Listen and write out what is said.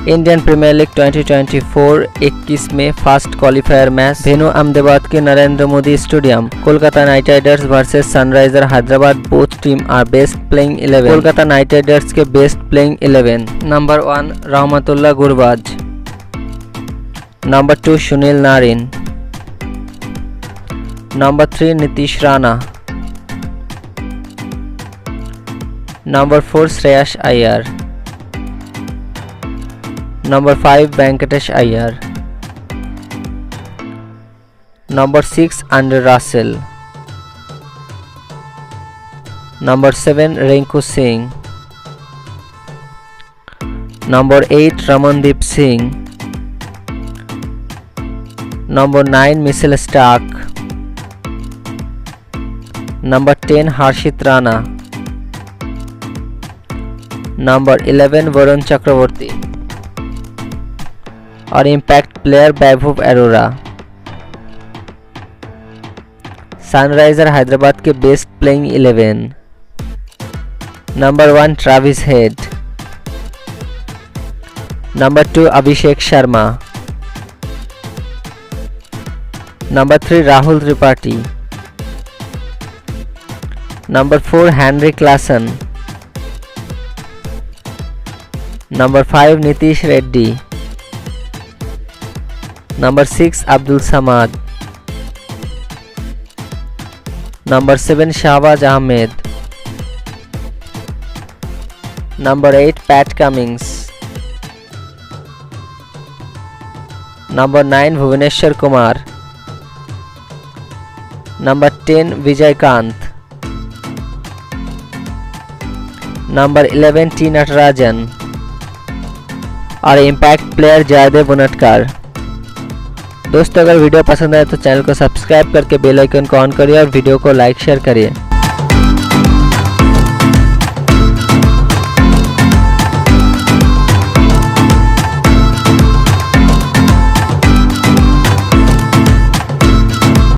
Indian premiere league 2024 21 में first qualifier match venue Ahmedabad के Narendra Modi stadium. Kolkata Knight Riders versus Sunriser Hyderabad. Both team are best playing 11। Kolkata Knight Riders के best playing 11। Number 1 Rahmatullah Gurbaz. Number 2 Sunil Narine. Number 3 Nitish Rana. Number 4 Shreyas Iyer. Number 5 Venkatesh Iyer. Number 6 Andre Russell. Number 7 Rinku Singh. Number 8 Ramandeep Singh. Number 9 Mitchell Starc. Number 10 हर्षित Rana. Number 11 Varun Chakravarthy और impact player Vaibhav Arora. Sunriser Hyderabad के best playing 11। Number 1 Travis Head. Number 2 Abhishek Sharma. Number 3 Rahul Tripathi. Number 4 Heinrich Klaasen. Number 5 Nitish Reddy. Number 6 Abdul Samad. Number 7 Shahbaz Ahmed. Number 8 Pat Cummins. Number 9 Bhuvneshwar Kumar. Number 10 Vijayakanth. Number 11 T Natarajan और impact player Jaydev उनटकर। दोस्तों अगर video पसंद आए तो channel को subscribe करके बेल आइकन को ऑन करिए और वीडियो को लाइक शेयर करिए।